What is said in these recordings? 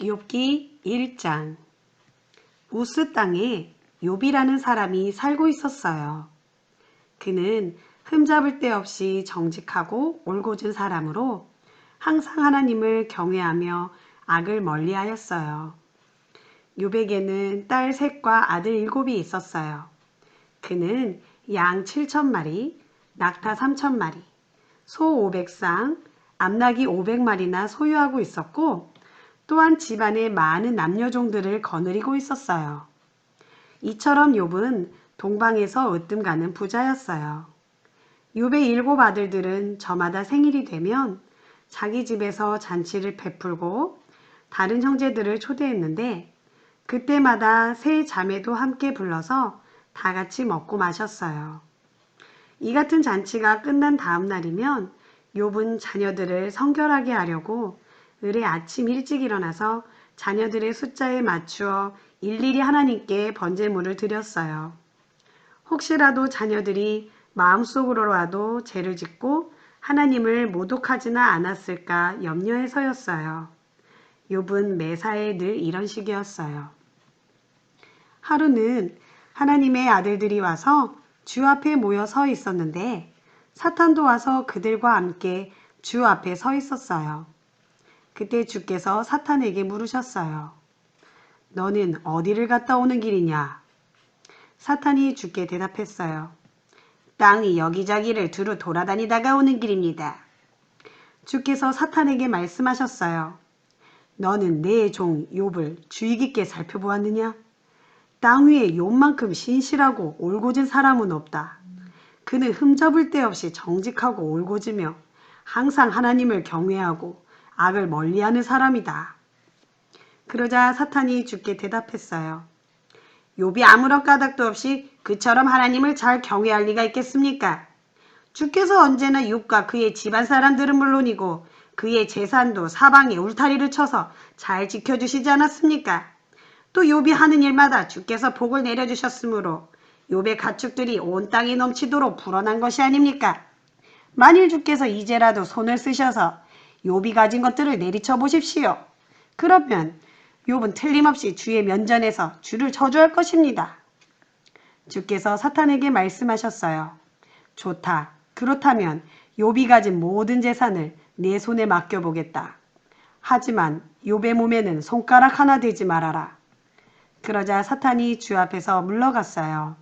욥기 1장. 우스 땅에 욥이라는 사람이 살고 있었어요. 그는 흠잡을 데 없이 정직하고 올곧은 사람으로 항상 하나님을 경외하며 악을 멀리하였어요. 욥에게는 딸 셋과 아들 7이 있었어요. 그는 양 7,000마리, 낙타 3,000마리, 소 500쌍, 암나귀 500마리나 소유하고 있었고 또한 집안에 많은 남녀종들을 거느리고 있었어요. 이처럼 욥은 동방에서 으뜸 가는 부자였어요. 욥의 7 아들들은 저마다 생일이 되면 자기 집에서 잔치를 베풀고 다른 형제들을 초대했는데 그때마다 세 자매도 함께 불러서 다 같이 먹고 마셨어요. 이 같은 잔치가 끝난 다음 날이면 욥은 자녀들을 성결하게 하려고 을에 아침 일찍 일어나서 자녀들의 숫자에 맞추어 일일이 하나님께 번제물을 드렸어요. 혹시라도 자녀들이 마음속으로라도 죄를 짓고 하나님을 모독하지는 않았을까 염려해서였어요. 욥은 매사에 늘 이런 식이었어요. 하루는 하나님의 아들들이 와서 주 앞에 모여 서 있었는데 사탄도 와서 그들과 함께 주 앞에 서 있었어요. 그때 주께서 사탄에게 물으셨어요. 너는 어디를 갔다 오는 길이냐? 사탄이 주께 대답했어요. 땅이 여기저기를 두루 돌아다니다가 오는 길입니다. 주께서 사탄에게 말씀하셨어요. 너는 내 종 욥을 주의 깊게 살펴보았느냐? 땅 위에 욥만큼 신실하고 올곧은 사람은 없다. 그는 흠잡을 데 없이 정직하고 올곧으며 항상 하나님을 경외하고 악을 멀리하는 사람이다. 그러자 사탄이 주께 대답했어요. 욥이 아무런 까닭도 없이 그처럼 하나님을 잘 경외할 리가 있겠습니까? 주께서 언제나 욥과 그의 집안 사람들은 물론이고 그의 재산도 사방에 울타리를 쳐서 잘 지켜주시지 않았습니까? 또 욥이 하는 일마다 주께서 복을 내려주셨으므로 욥의 가축들이 온 땅에 넘치도록 불어난 것이 아닙니까? 만일 주께서 이제라도 손을 쓰셔서 욥이 가진 것들을 내리쳐 보십시오. 그러면 욥은 틀림없이 주의 면전에서 주를 저주할 것입니다. 주께서 사탄에게 말씀하셨어요. 좋다. 그렇다면 욥이 가진 모든 재산을 내 손에 맡겨보겠다. 하지만 욥의 몸에는 손가락 하나 대지 말아라. 그러자 사탄이 주 앞에서 물러갔어요.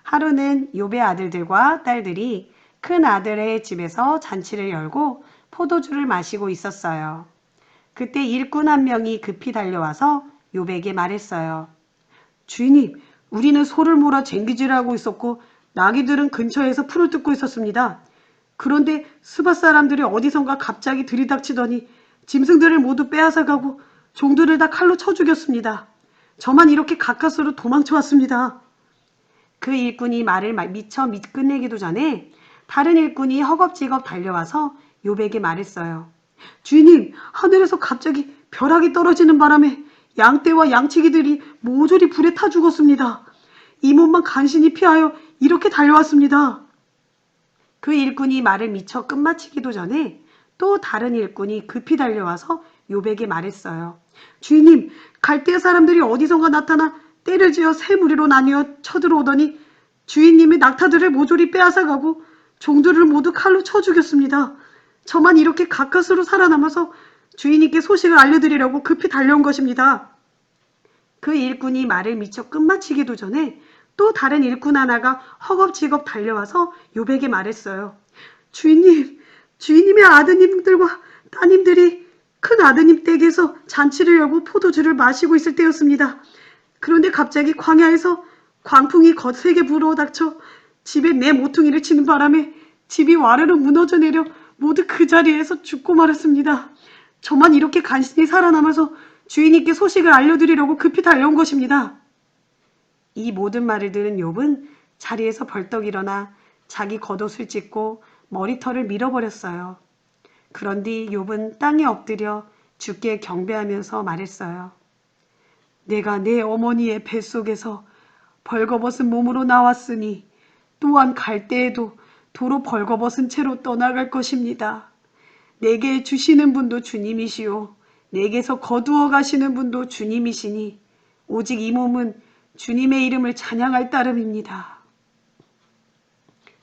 하루는 욥의 아들들과 딸들이 큰 아들의 집에서 잔치를 열고 포도주를 마시고 있었어요. 그때 일꾼 한 명이 급히 달려와서 욥에게 말했어요. 주인님, 우리는 소를 몰아 쟁기질하고 있었고 나귀들은 근처에서 풀을 뜯고 있었습니다. 그런데 스바 사람들이 어디선가 갑자기 들이닥치더니 짐승들을 모두 빼앗아가고 종들을 다 칼로 쳐 죽였습니다. 저만 이렇게 가까스로 도망쳐 왔습니다. 그 일꾼이 말을 미처 끝내기도 전에 다른 일꾼이 허겁지겁 달려와서 욥에게 말했어요. 주인님, 하늘에서 갑자기 벼락이 떨어지는 바람에 양떼와 양치기들이 모조리 불에 타 죽었습니다. 이 몸만 간신히 피하여 이렇게 달려왔습니다. 그 일꾼이 말을 미처 끝마치기도 전에 또 다른 일꾼이 급히 달려와서 욥에게 말했어요. 주인님, 갈대아 사람들이 어디선가 나타나 떼를 지어 세 무리로 나뉘어 쳐들어오더니 주인님의 낙타들을 모조리 빼앗아가고 종들을 모두 칼로 쳐 죽였습니다. 저만 이렇게 가까스로 살아남아서 주인님께 소식을 알려드리려고 급히 달려온 것입니다. 그 일꾼이 말을 미처 끝마치기도 전에 또 다른 일꾼 하나가 허겁지겁 달려와서 욥에게 말했어요. 주인님, 주인님의 아드님들과 따님들이 큰 아드님 댁에서 잔치를 열고 포도주를 마시고 있을 때였습니다. 그런데 갑자기 광야에서 광풍이 거세게 불어닥쳐 집에 내 모퉁이를 치는 바람에 집이 와르르 무너져 내려 모두 그 자리에서 죽고 말았습니다. 저만 이렇게 간신히 살아남아서 주인님께 소식을 알려드리려고 급히 달려온 것입니다. 이 모든 말을 들은 욥은 자리에서 벌떡 일어나 자기 겉옷을 찢고 머리털을 밀어버렸어요. 그런 뒤 욥은 땅에 엎드려 주께 경배하면서 말했어요. 내가 내 어머니의 뱃속에서 벌거벗은 몸으로 나왔으니 또한 갈 때에도 도로 벌거벗은 채로 떠나갈 것입니다. 내게 주시는 분도 주님이시오. 내게서 거두어 가시는 분도 주님이시니 오직 이 몸은 주님의 이름을 찬양할 따름입니다.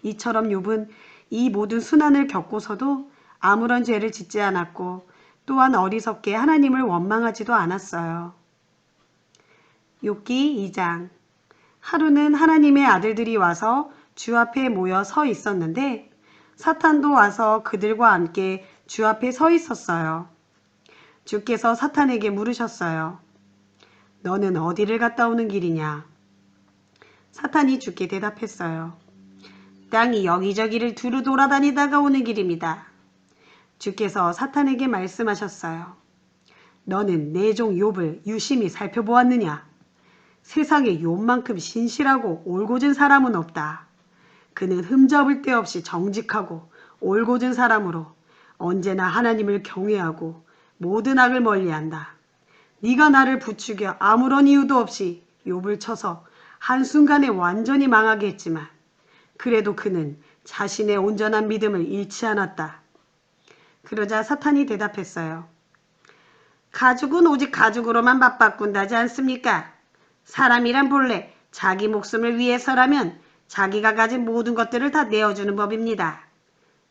이처럼 욥은 이 모든 순환을 겪고서도 아무런 죄를 짓지 않았고 또한 어리석게 하나님을 원망하지도 않았어요. 욥기 2장. 하루는 하나님의 아들들이 와서 주 앞에 모여 서 있었는데 사탄도 와서 그들과 함께 주 앞에 서 있었어요. 주께서 사탄에게 물으셨어요. 너는 어디를 갔다 오는 길이냐? 사탄이 주께 대답했어요. 땅이 여기저기를 두루 돌아다니다가 오는 길입니다. 주께서 사탄에게 말씀하셨어요. 너는 내 종 욥을 유심히 살펴보았느냐? 세상에 욥만큼 신실하고 올곧은 사람은 없다. 그는 흠잡을 데 없이 정직하고 올곧은 사람으로 언제나 하나님을 경외하고 모든 악을 멀리한다. 네가 나를 부추겨 아무런 이유도 없이 욥을 쳐서 한순간에 완전히 망하게 했지만 그래도 그는 자신의 온전한 믿음을 잃지 않았다. 그러자 사탄이 대답했어요. 가죽은 오직 가죽으로만 맞바꾼다지 않습니까? 사람이란 본래 자기 목숨을 위해서라면 자기가 가진 모든 것들을 다 내어주는 법입니다.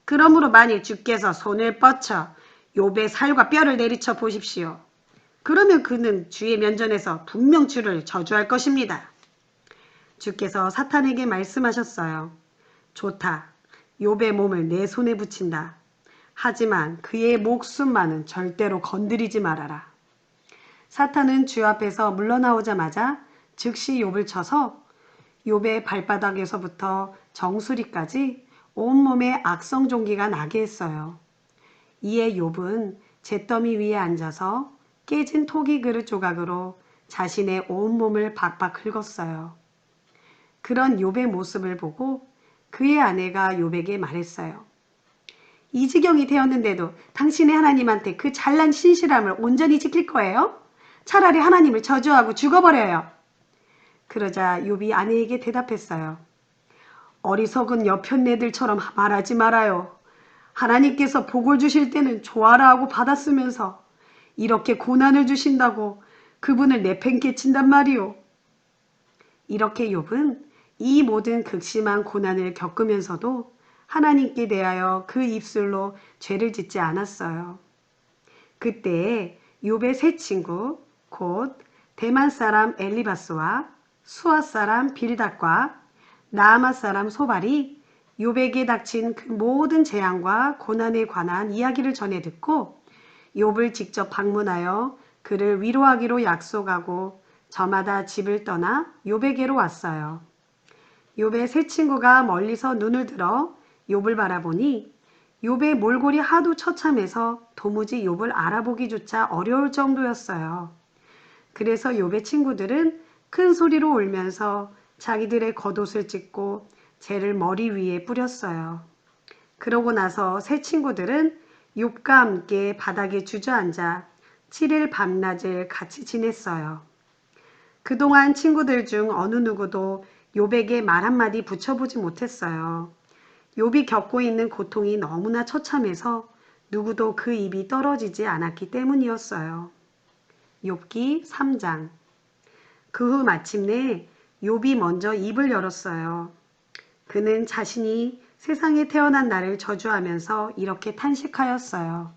그러므로 만일 주께서 손을 뻗쳐 욥의 살과 뼈를 내리쳐 보십시오. 그러면 그는 주의 면전에서 분명 주를 저주할 것입니다. 주께서 사탄에게 말씀하셨어요. 좋다. 욥의 몸을 내 손에 붙인다. 하지만 그의 목숨만은 절대로 건드리지 말아라. 사탄은 주 앞에서 물러나오자마자 즉시 욥을 쳐서 욥의 발바닥에서부터 정수리까지 온몸에 악성 종기가 나게 했어요. 이에 욥은 잿더미 위에 앉아서 깨진 토기 그릇 조각으로 자신의 온몸을 박박 긁었어요. 그런 욥의 모습을 보고 그의 아내가 욥에게 말했어요. 이 지경이 되었는데도 당신의 하나님한테 그 잘난 신실함을 온전히 지킬 거예요? 차라리 하나님을 저주하고 죽어버려요. 그러자 욥이 아내에게 대답했어요. 어리석은 여편네들처럼 말하지 말아요. 하나님께서 복을 주실 때는 좋아라 하고 받았으면서 이렇게 고난을 주신다고 그분을 내팽개친단 말이오. 이렇게 욥은 이 모든 극심한 고난을 겪으면서도 하나님께 대하여 그 입술로 죄를 짓지 않았어요. 그때에 욥의 세 친구 곧 대만 사람 엘리바스와 수아 사람 빌닷과 나아마 사람 소발이 욥에게 닥친 그 모든 재앙과 고난에 관한 이야기를 전해 듣고 욥을 직접 방문하여 그를 위로하기로 약속하고 저마다 집을 떠나 욥에게로 왔어요. 욥의 세 친구가 멀리서 눈을 들어 욥을 바라보니 욥의 몰골이 하도 처참해서 도무지 욥을 알아보기조차 어려울 정도였어요. 그래서 욥의 친구들은 큰 소리로 울면서 자기들의 겉옷을 찢고 재를 머리 위에 뿌렸어요. 그러고 나서 세 친구들은 욥과 함께 바닥에 주저앉아 7일 밤낮을 같이 지냈어요. 그동안 친구들 중 어느 누구도 욥에게 말 한마디 붙여보지 못했어요. 욥이 겪고 있는 고통이 너무나 처참해서 누구도 그 입이 떨어지지 않았기 때문이었어요. 욥기 3장. 그 후 마침내 욥이 먼저 입을 열었어요. 그는 자신이 세상에 태어난 나를 저주하면서 이렇게 탄식하였어요.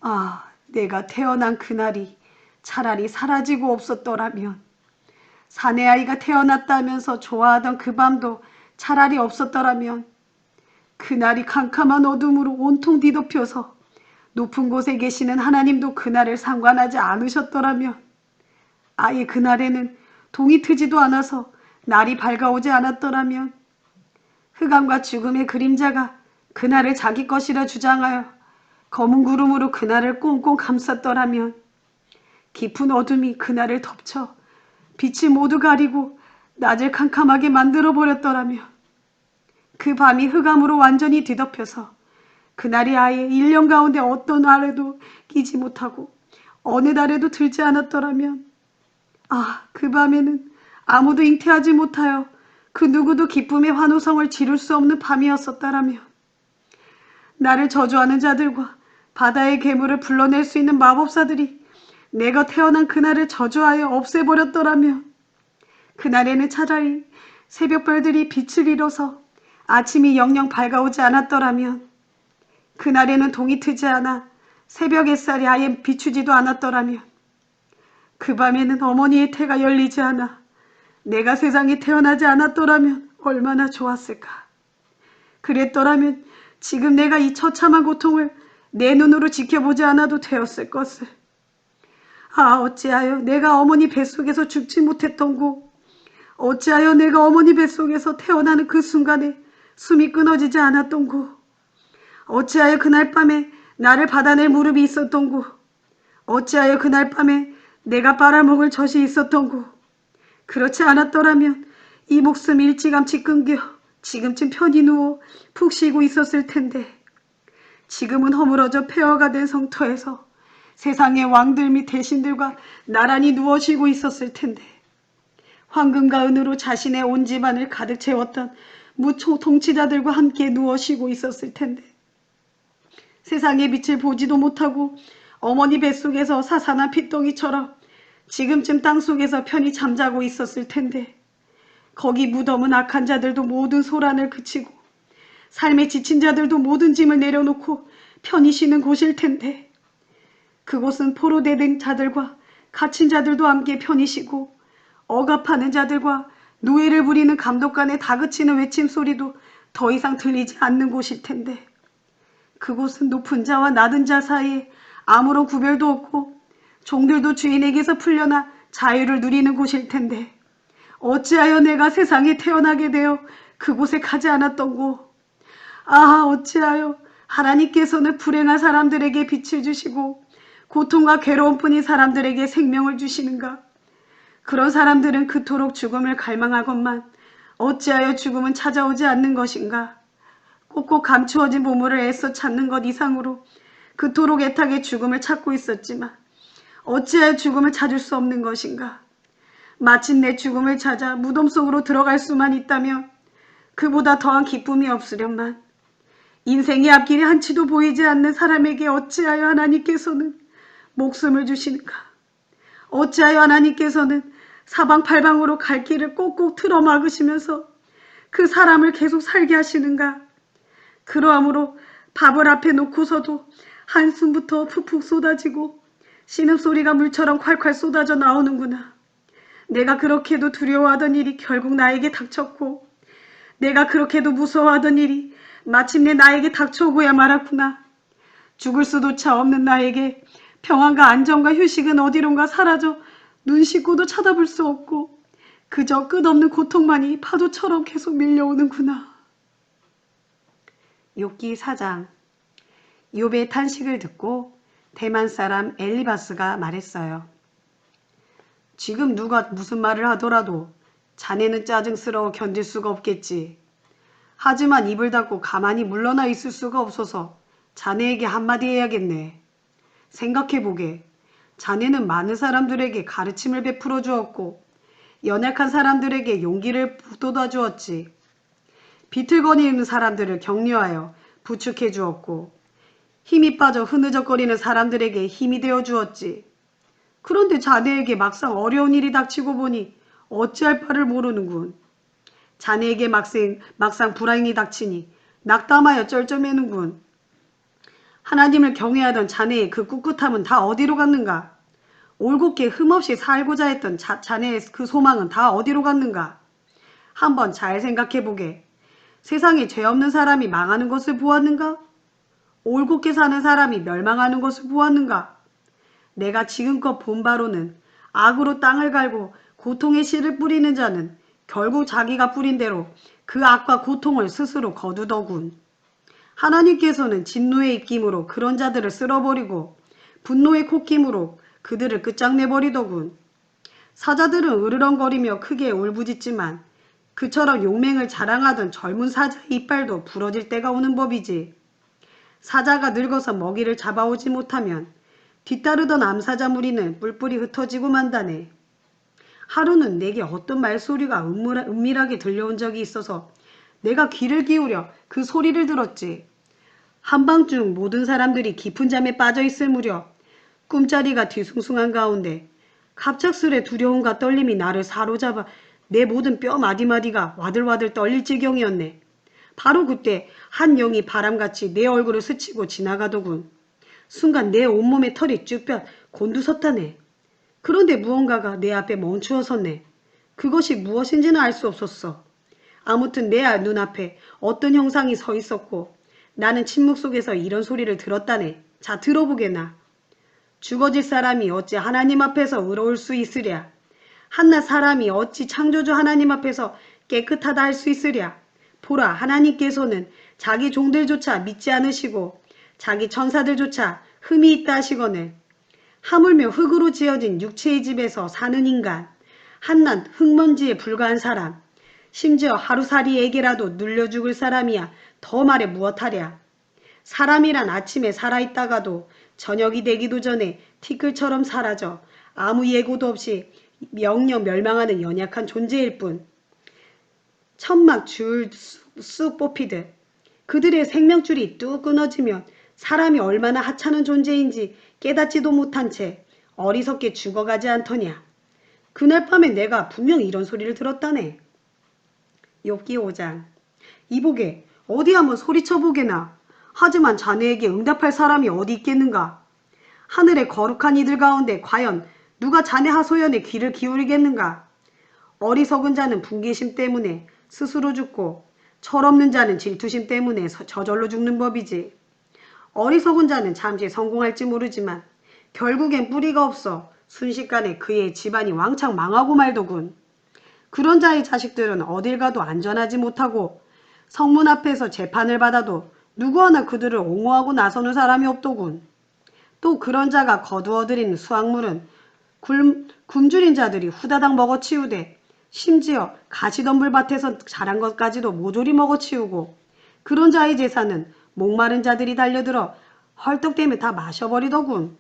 아, 내가 태어난 그날이 차라리 사라지고 없었더라면, 사내 아이가 태어났다면서 좋아하던 그 밤도 차라리 없었더라면, 그날이 캄캄한 어둠으로 온통 뒤덮여서 높은 곳에 계시는 하나님도 그날을 상관하지 않으셨더라면, 아예 그날에는 동이 트지도 않아서 날이 밝아오지 않았더라면, 흑암과 죽음의 그림자가 그날을 자기 것이라 주장하여 검은 구름으로 그날을 꽁꽁 감쌌더라면, 깊은 어둠이 그날을 덮쳐 빛이 모두 가리고 낮을 캄캄하게 만들어버렸더라면, 그 밤이 흑암으로 완전히 뒤덮여서 그날이 아예 1년 가운데 어떤 날에도 끼지 못하고 어느 달에도 들지 않았더라면, 아, 그 밤에는 아무도 잉태하지 못하여 그 누구도 기쁨의 환호성을 지를 수 없는 밤이었었다라면, 나를 저주하는 자들과 바다의 괴물을 불러낼 수 있는 마법사들이 내가 태어난 그날을 저주하여 없애버렸더라면 그날에는 차라리 새벽별들이 빛을 잃어서 아침이 영영 밝아오지 않았더라면 그날에는 동이 트지 않아 새벽 햇살이 아예 비추지도 않았더라면 그 밤에는 어머니의 태가 열리지 않아 내가 세상에 태어나지 않았더라면 얼마나 좋았을까. 그랬더라면 지금 내가 이 처참한 고통을 내 눈으로 지켜보지 않아도 되었을 것을. 아, 어찌하여 내가 어머니 뱃속에서 죽지 못했던고. 어찌하여 내가 어머니 뱃속에서 태어나는 그 순간에 숨이 끊어지지 않았던고. 어찌하여 그날 밤에 나를 받아낼 무릎이 있었던고. 어찌하여 그날 밤에 내가 빨아먹을 젖이 있었던고. 그렇지 않았더라면 이 목숨 일찌감치 끊겨 지금쯤 편히 누워 푹 쉬고 있었을 텐데 지금은 허물어져 폐허가 된 성터에서 세상의 왕들 및 대신들과 나란히 누워 쉬고 있었을 텐데 황금과 은으로 자신의 온 집안을 가득 채웠던 무초 통치자들과 함께 누워 쉬고 있었을 텐데 세상의 빛을 보지도 못하고 어머니 뱃속에서 사산한 핏덩이처럼 지금쯤 땅속에서 편히 잠자고 있었을 텐데 거기 무덤은 악한 자들도 모든 소란을 그치고 삶에 지친 자들도 모든 짐을 내려놓고 편히 쉬는 곳일 텐데 그곳은 포로되는 자들과 갇힌 자들도 함께 편히 쉬고 억압하는 자들과 노예를 부리는 감독관의 다그치는 외침 소리도 더 이상 들리지 않는 곳일 텐데 그곳은 높은 자와 낮은 자 사이에 아무런 구별도 없고 종들도 주인에게서 풀려나 자유를 누리는 곳일 텐데 어찌하여 내가 세상에 태어나게 되어 그곳에 가지 않았던고. 아, 어찌하여 하나님께서는 불행한 사람들에게 빛을 주시고 고통과 괴로움뿐인 사람들에게 생명을 주시는가. 그런 사람들은 그토록 죽음을 갈망하건만 어찌하여 죽음은 찾아오지 않는 것인가. 꼭꼭 감추어진 보물을 애써 찾는 것 이상으로 그토록 애타게 죽음을 찾고 있었지만 어찌하여 죽음을 찾을 수 없는 것인가. 마침내 죽음을 찾아 무덤 속으로 들어갈 수만 있다면 그보다 더한 기쁨이 없으련만 인생의 앞길이 한치도 보이지 않는 사람에게 어찌하여 하나님께서는 목숨을 주시는가. 어찌하여 하나님께서는 사방팔방으로 갈 길을 꼭꼭 틀어막으시면서 그 사람을 계속 살게 하시는가. 그러함으로 밥을 앞에 놓고서도 한숨부터 푹푹 쏟아지고 신음소리가 물처럼 콸콸 쏟아져 나오는구나. 내가 그렇게도 두려워하던 일이 결국 나에게 닥쳤고 내가 그렇게도 무서워하던 일이 마침내 나에게 닥쳐오고야 말았구나. 죽을 수조차 없는 나에게 평안과 안정과 휴식은 어디론가 사라져 눈 씻고도 쳐다볼 수 없고 그저 끝없는 고통만이 파도처럼 계속 밀려오는구나. 욥기 4장. 욥의 탄식을 듣고 대만 사람 엘리바스가 말했어요. 지금 누가 무슨 말을 하더라도 자네는 짜증스러워 견딜 수가 없겠지. 하지만 입을 닫고 가만히 물러나 있을 수가 없어서 자네에게 한마디 해야겠네. 생각해보게. 자네는 많은 사람들에게 가르침을 베풀어 주었고 연약한 사람들에게 용기를 북돋아 주었지. 비틀거리는 사람들을 격려하여 부축해 주었고 힘이 빠져 흐느적거리는 사람들에게 힘이 되어 주었지. 그런데 자네에게 막상 어려운 일이 닥치고 보니 어찌할 바를 모르는군. 자네에게 막상 불행이 닥치니 낙담하여 쩔쩔매는군. 하나님을 경외하던 자네의 그 꿋꿋함은 다 어디로 갔는가? 올곧게 흠없이 살고자 했던 자네의 그 소망은 다 어디로 갔는가? 한번 잘 생각해보게. 세상에 죄 없는 사람이 망하는 것을 보았는가? 올곧게 사는 사람이 멸망하는 것을 보았는가? 내가 지금껏 본 바로는 악으로 땅을 갈고 고통의 씨를 뿌리는 자는 결국 자기가 뿌린 대로 그 악과 고통을 스스로 거두더군. 하나님께서는 진노의 입김으로 그런 자들을 쓸어버리고 분노의 콧김으로 그들을 끝장내버리더군. 사자들은 으르렁거리며 크게 울부짖지만 그처럼 용맹을 자랑하던 젊은 사자의 이빨도 부러질 때가 오는 법이지. 사자가 늙어서 먹이를 잡아오지 못하면 뒤따르던 암사자 무리는 뿔뿔이 흩어지고 만다네. 하루는 내게 어떤 말소리가 은밀하게 들려온 적이 있어서 내가 귀를 기울여 그 소리를 들었지. 한밤중 모든 사람들이 깊은 잠에 빠져 있을 무렵 꿈자리가 뒤숭숭한 가운데 갑작스레 두려움과 떨림이 나를 사로잡아 내 모든 뼈 마디마디가 와들와들 떨릴 지경이었네. 바로 그때 한 영이 바람같이 내 얼굴을 스치고 지나가더군. 순간 내 온몸에 털이 쭈뼛 곤두섰다네. 그런데 무언가가 내 앞에 멈추어 섰네. 그것이 무엇인지는 알 수 없었어. 아무튼 내 눈앞에 어떤 형상이 서 있었고 나는 침묵 속에서 이런 소리를 들었다네. 자, 들어보게나. 죽어질 사람이 어찌 하나님 앞에서 의로울 수 있으랴. 한낱 사람이 어찌 창조주 하나님 앞에서 깨끗하다 할 수 있으랴. 보라, 하나님께서는 자기 종들조차 믿지 않으시고 자기 천사들조차 흠이 있다 하시거늘. 하물며 흙으로 지어진 육체의 집에서 사는 인간, 한낱 흙먼지에 불과한 사람, 심지어 하루살이에게라도 눌려 죽을 사람이야 더 말해 무엇하랴. 사람이란 아침에 살아있다가도 저녁이 되기도 전에 티끌처럼 사라져 아무 예고도 없이 영영 멸망하는 연약한 존재일 뿐. 천막 줄 쑥 뽑히듯 그들의 생명줄이 뚝 끊어지면 사람이 얼마나 하찮은 존재인지 깨닫지도 못한 채 어리석게 죽어가지 않더냐. 그날 밤에 내가 분명 이런 소리를 들었다네. 욥기 5장. 이보게, 어디 한번 소리쳐보게나. 하지만 자네에게 응답할 사람이 어디 있겠는가. 하늘의 거룩한 이들 가운데 과연 누가 자네 하소연에 귀를 기울이겠는가. 어리석은 자는 분개심 때문에 스스로 죽고 철없는 자는 질투심 때문에 저절로 죽는 법이지. 어리석은 자는 잠시 성공할지 모르지만 결국엔 뿌리가 없어 순식간에 그의 집안이 왕창 망하고 말더군. 그런 자의 자식들은 어딜 가도 안전하지 못하고 성문 앞에서 재판을 받아도 누구 하나 그들을 옹호하고 나서는 사람이 없더군. 또 그런 자가 거두어들인 수확물은 굶주린 자들이 후다닥 먹어치우되 심지어 가시덤불밭에서 자란 것까지도 모조리 먹어치우고 그런 자의 재산은 목마른 자들이 달려들어 헐떡대며 다 마셔버리더군.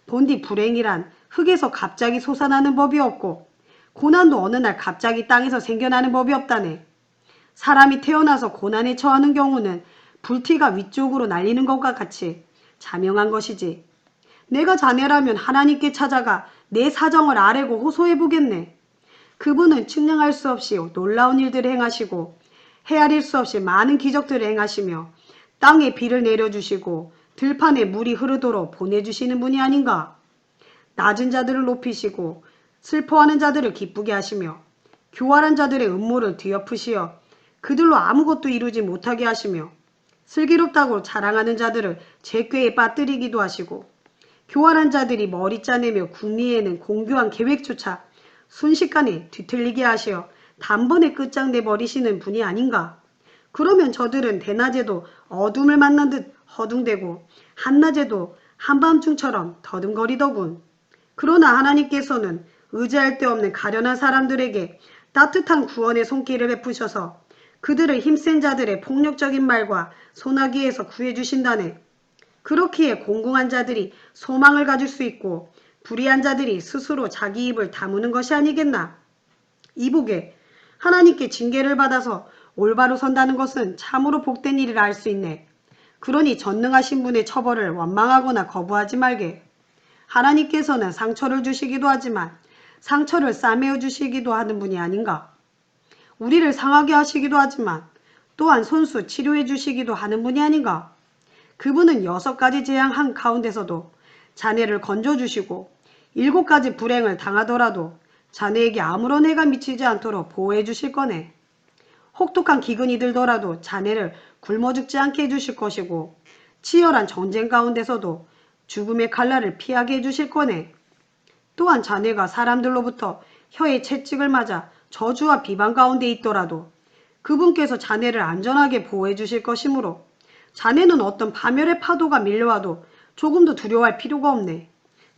본디 불행이란 흙에서 갑자기 솟아나는 법이 없고 고난도 어느 날 갑자기 땅에서 생겨나는 법이 없다네. 사람이 태어나서 고난에 처하는 경우는 불티가 위쪽으로 날리는 것과 같이 자명한 것이지. 내가 자네라면 하나님께 찾아가 내 사정을 아뢰고 호소해보겠네. 그분은 측량할 수 없이 놀라운 일들을 행하시고 헤아릴 수 없이 많은 기적들을 행하시며 땅에 비를 내려주시고 들판에 물이 흐르도록 보내주시는 분이 아닌가. 낮은 자들을 높이시고 슬퍼하는 자들을 기쁘게 하시며 교활한 자들의 음모를 뒤엎으시어 그들로 아무것도 이루지 못하게 하시며 슬기롭다고 자랑하는 자들을 제꾀에 빠뜨리기도 하시고 교활한 자들이 머리 짜내며 궁리에는 공교한 계획조차 순식간에 뒤틀리게 하시어 단번에 끝장내버리시는 분이 아닌가. 그러면 저들은 대낮에도 어둠을 만난 듯 허둥대고 한낮에도 한밤중처럼 더듬거리더군. 그러나 하나님께서는 의지할 데 없는 가련한 사람들에게 따뜻한 구원의 손길을 베푸셔서 그들을 힘센 자들의 폭력적인 말과 소나기에서 구해주신다네. 그렇기에 공공한 자들이 소망을 가질 수 있고 불의한 자들이 스스로 자기 입을 다무는 것이 아니겠나. 이보게, 하나님께 징계를 받아서 올바로 선다는 것은 참으로 복된 일이라 할 수 있네. 그러니 전능하신 분의 처벌을 원망하거나 거부하지 말게. 하나님께서는 상처를 주시기도 하지만 상처를 싸매어 주시기도 하는 분이 아닌가. 우리를 상하게 하시기도 하지만 또한 손수 치료해 주시기도 하는 분이 아닌가. 그분은 6가지 재앙 한 가운데서도 자네를 건져주시고 7가지 불행을 당하더라도 자네에게 아무런 해가 미치지 않도록 보호해 주실 거네. 혹독한 기근이 들더라도 자네를 굶어 죽지 않게 해주실 것이고 치열한 전쟁 가운데서도 죽음의 칼날을 피하게 해주실 거네. 또한 자네가 사람들로부터 혀의 채찍을 맞아 저주와 비방 가운데 있더라도 그분께서 자네를 안전하게 보호해 주실 것이므로 자네는 어떤 파멸의 파도가 밀려와도 조금도 두려워할 필요가 없네.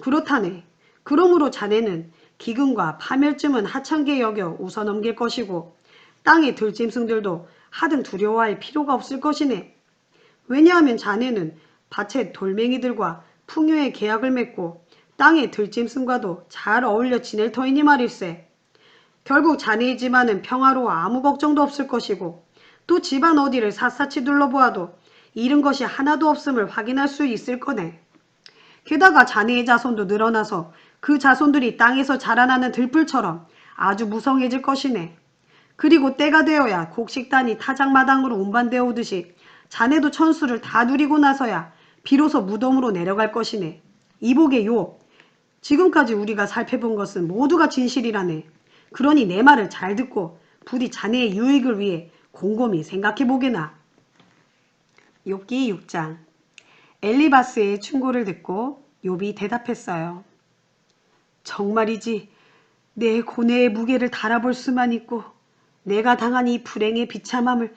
그렇다네. 그러므로 자네는 기근과 파멸쯤은 하찮게 여겨 웃어넘길 것이고 땅의 들짐승들도 하등 두려워할 필요가 없을 것이네. 왜냐하면 자네는 밭의 돌멩이들과 풍요의 계약을 맺고 땅의 들짐승과도 잘 어울려 지낼 터이니 말일세. 결국 자네의 집안은 평화로워 아무 걱정도 없을 것이고 또 집안 어디를 샅샅이 둘러보아도 잃은 것이 하나도 없음을 확인할 수 있을 거네. 게다가 자네의 자손도 늘어나서 그 자손들이 땅에서 자라나는 들풀처럼 아주 무성해질 것이네. 그리고 때가 되어야 곡식단이 타작마당으로 운반되어 오듯이 자네도 천수를 다 누리고 나서야 비로소 무덤으로 내려갈 것이네. 이보게요. 지금까지 우리가 살펴본 것은 모두가 진실이라네. 그러니 내 말을 잘 듣고 부디 자네의 유익을 위해 곰곰이 생각해보게나. 욥기 6장. 엘리바스의 충고를 듣고 욥이 대답했어요. 정말이지 내 고뇌의 무게를 달아볼 수만 있고 내가 당한 이 불행의 비참함을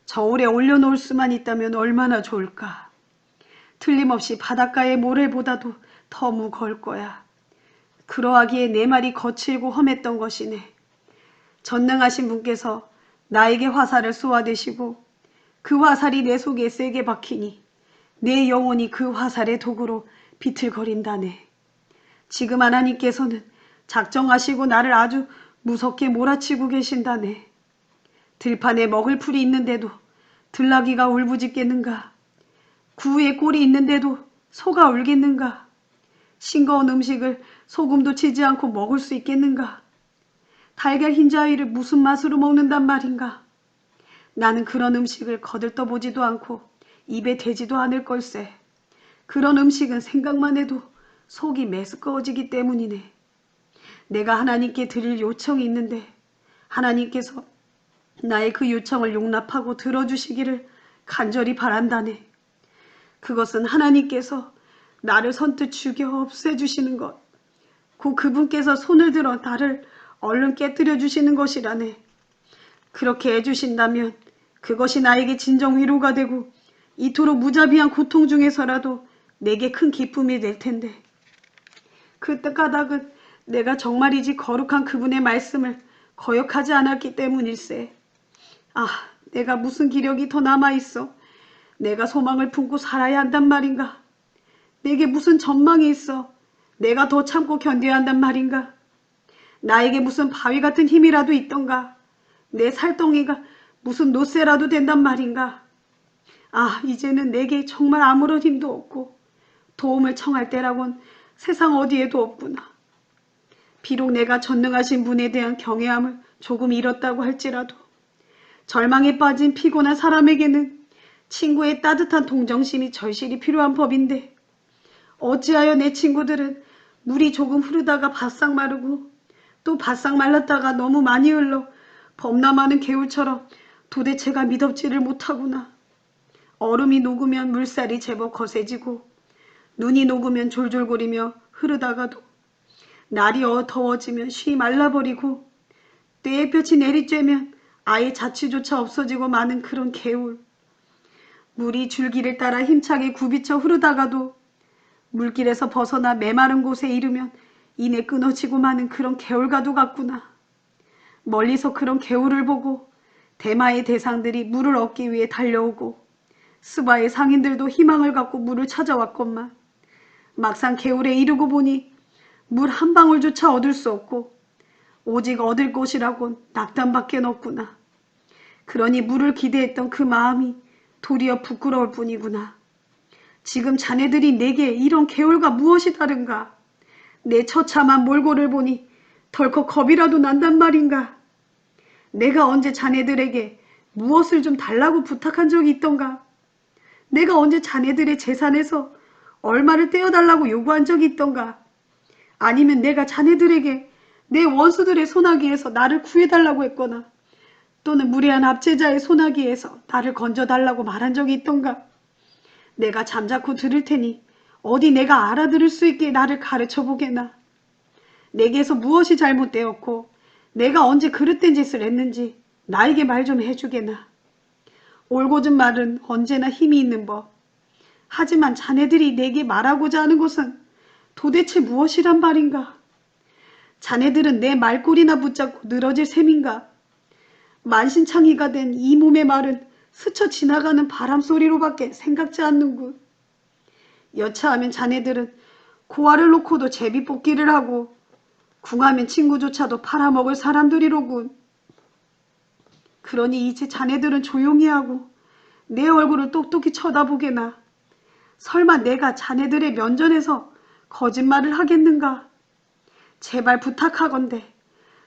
저울에 올려놓을 수만 있다면 얼마나 좋을까. 틀림없이 바닷가의 모래보다도 더 무거울 거야. 그러하기에 내 말이 거칠고 험했던 것이네. 전능하신 분께서 나에게 화살을 쏘아대시고 그 화살이 내 속에 세게 박히니 내 영혼이 그 화살의 도구로 비틀거린다네. 지금 하나님께서는 작정하시고 나를 아주 무섭게 몰아치고 계신다네. 들판에 먹을 풀이 있는데도 들나귀가 울부짖겠는가? 구에 꼴이 있는데도 소가 울겠는가? 싱거운 음식을 소금도 치지 않고 먹을 수 있겠는가? 달걀 흰자위를 무슨 맛으로 먹는단 말인가? 나는 그런 음식을 거들떠보지도 않고 입에 대지도 않을 걸세. 그런 음식은 생각만 해도 속이 메스꺼워지기 때문이네. 내가 하나님께 드릴 요청이 있는데 하나님께서 나의 그 요청을 용납하고 들어주시기를 간절히 바란다네. 그것은 하나님께서 나를 선뜻 죽여 없애주시는 것, 곧 그분께서 손을 들어 나를 얼른 깨뜨려 주시는 것이라네. 그렇게 해주신다면 그것이 나에게 진정 위로가 되고 이토록 무자비한 고통 중에서라도 내게 큰 기쁨이 될 텐데. 그 까닭은 내가 정말이지 거룩한 그분의 말씀을 거역하지 않았기 때문일세. 아, 내가 무슨 기력이 더 남아있어. 내가 소망을 품고 살아야 한단 말인가. 내게 무슨 전망이 있어. 내가 더 참고 견뎌야 한단 말인가. 나에게 무슨 바위 같은 힘이라도 있던가. 내 살덩이가 무슨 노쇠라도 된단 말인가. 아, 이제는 내게 정말 아무런 힘도 없고 도움을 청할 때라곤 세상 어디에도 없구나. 비록 내가 전능하신 분에 대한 경외함을 조금 잃었다고 할지라도 절망에 빠진 피곤한 사람에게는 친구의 따뜻한 동정심이 절실히 필요한 법인데 어찌하여 내 친구들은 물이 조금 흐르다가 바싹 마르고 또 바싹 말랐다가 너무 많이 흘러 범람하는 개울처럼 도대체가 미덥지를 못하구나. 얼음이 녹으면 물살이 제법 거세지고 눈이 녹으면 졸졸거리며 흐르다가도 날이 더워지면 쉬 말라버리고 때에 볕이 내리쬐면 아예 자취조차 없어지고 마는 그런 개울. 물이 줄기를 따라 힘차게 굽이쳐 흐르다가도 물길에서 벗어나 메마른 곳에 이르면 이내 끊어지고 마는 그런 개울과도 같구나. 멀리서 그런 개울을 보고 대마의 대상들이 물을 얻기 위해 달려오고 스바의 상인들도 희망을 갖고 물을 찾아왔건만 막상 개울에 이르고 보니 물 한 방울조차 얻을 수 없고 오직 얻을 것이라곤 낙담밖에 없구나. 그러니 물을 기대했던 그 마음이 도리어 부끄러울 뿐이구나. 지금 자네들이 내게 이런 개울과 무엇이 다른가? 내 처참한 몰골을 보니 덜컥 겁이라도 난단 말인가? 내가 언제 자네들에게 무엇을 좀 달라고 부탁한 적이 있던가? 내가 언제 자네들의 재산에서 얼마를 떼어달라고 요구한 적이 있던가? 아니면 내가 자네들에게 내 원수들의 소나기에서 나를 구해달라고 했거나 또는 무례한 압제자의 소나기에서 나를 건져달라고 말한 적이 있던가? 내가 잠자코 들을 테니 어디 내가 알아들을 수 있게 나를 가르쳐 보게나. 내게서 무엇이 잘못되었고 내가 언제 그릇된 짓을 했는지 나에게 말 좀 해주게나. 올곧은 말은 언제나 힘이 있는 법. 하지만 자네들이 내게 말하고자 하는 것은 도대체 무엇이란 말인가? 자네들은 내 말꼬리나 붙잡고 늘어질 셈인가? 만신창이가 된 이 몸의 말은 스쳐 지나가는 바람소리로밖에 생각지 않는군. 여차하면 자네들은 고아를 놓고도 제비뽑기를 하고 궁하면 친구조차도 팔아먹을 사람들이로군. 그러니 이제 자네들은 조용히 하고 내 얼굴을 똑똑히 쳐다보게나. 설마 내가 자네들의 면전에서 거짓말을 하겠는가? 제발 부탁하건대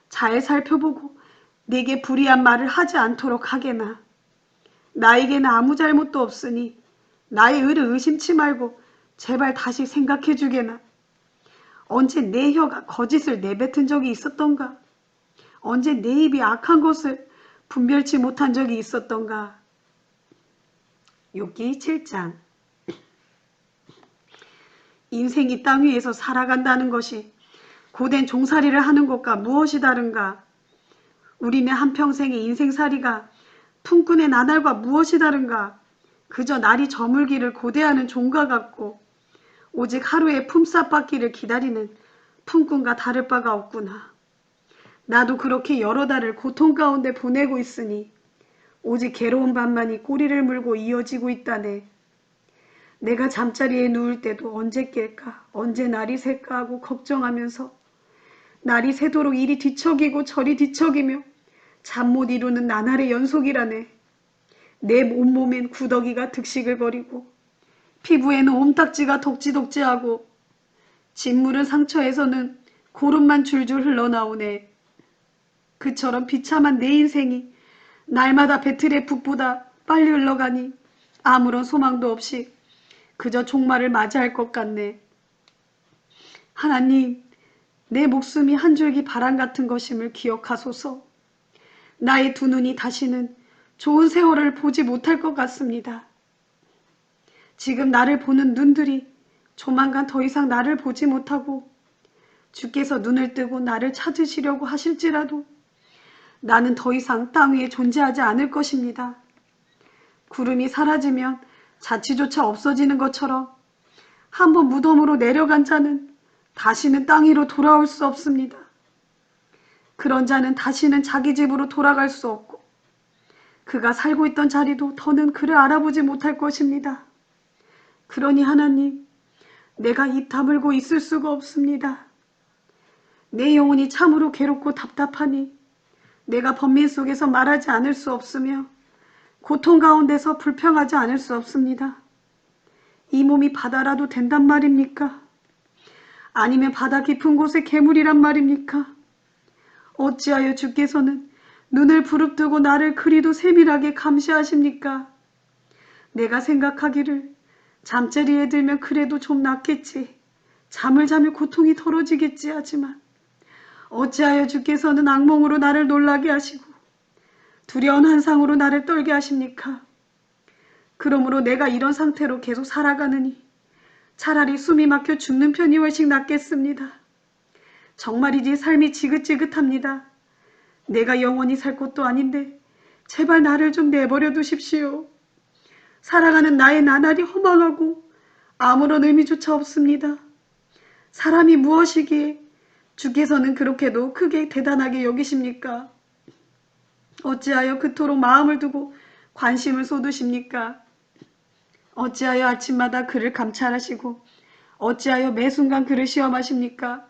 잘 살펴보고 내게 불의한 말을 하지 않도록 하게나. 나에게는 아무 잘못도 없으니 나의 의를 의심치 말고 제발 다시 생각해 주게나. 언제 내 혀가 거짓을 내뱉은 적이 있었던가? 언제 내 입이 악한 것을 분별치 못한 적이 있었던가? 욥기 7장. 인생이 땅 위에서 살아간다는 것이 고된 종살이를 하는 것과 무엇이 다른가? 우리는 한평생의 인생살이가 품꾼의 나날과 무엇이 다른가? 그저 날이 저물기를 고대하는 종과 같고 오직 하루의 품삯받기를 기다리는 품꾼과 다를 바가 없구나. 나도 그렇게 여러 달을 고통 가운데 보내고 있으니 오직 괴로운 밤만이 꼬리를 물고 이어지고 있다네. 내가 잠자리에 누울 때도 언제 깰까, 언제 날이 셀까 하고 걱정하면서 날이 새도록 이리 뒤척이고 저리 뒤척이며 잠 못 이루는 나날의 연속이라네. 내 온몸엔 구더기가 득식을 거리고 피부에는 옴딱지가 덕지덕지하고 짓무른 상처에서는 고름만 줄줄 흘러나오네. 그처럼 비참한 내 인생이 날마다 배틀의 북보다 빨리 흘러가니 아무런 소망도 없이 그저 종말을 맞이할 것 같네. 하나님, 내 목숨이 한 줄기 바람 같은 것임을 기억하소서. 나의 두 눈이 다시는 좋은 세월을 보지 못할 것 같습니다. 지금 나를 보는 눈들이 조만간 더 이상 나를 보지 못하고 주께서 눈을 뜨고 나를 찾으시려고 하실지라도 나는 더 이상 땅 위에 존재하지 않을 것입니다. 구름이 사라지면 자취조차 없어지는 것처럼 한번 무덤으로 내려간 자는 다시는 땅 위로 돌아올 수 없습니다. 그런 자는 다시는 자기 집으로 돌아갈 수 없고 그가 살고 있던 자리도 더는 그를 알아보지 못할 것입니다. 그러니 하나님, 내가 입 다물고 있을 수가 없습니다. 내 영혼이 참으로 괴롭고 답답하니 내가 번민 속에서 말하지 않을 수 없으며 고통 가운데서 불평하지 않을 수 없습니다. 이 몸이 바다라도 된단 말입니까? 아니면 바다 깊은 곳의 괴물이란 말입니까? 어찌하여 주께서는 눈을 부릅뜨고 나를 그리도 세밀하게 감시하십니까? 내가 생각하기를 잠자리에 들면 그래도 좀 낫겠지. 잠을 자면 고통이 덜어지겠지 하지만 어찌하여 주께서는 악몽으로 나를 놀라게 하시고 두려운 환상으로 나를 떨게 하십니까? 그러므로 내가 이런 상태로 계속 살아가느니 차라리 숨이 막혀 죽는 편이 훨씬 낫겠습니다. 정말이지 삶이 지긋지긋합니다. 내가 영원히 살 것도 아닌데 제발 나를 좀 내버려 두십시오. 살아가는 나의 나날이 허망하고 아무런 의미조차 없습니다. 사람이 무엇이기에 주께서는 그렇게도 크게 대단하게 여기십니까? 어찌하여 그토록 마음을 두고 관심을 쏟으십니까? 어찌하여 아침마다 그를 감찰하시고 어찌하여 매 순간 그를 시험하십니까?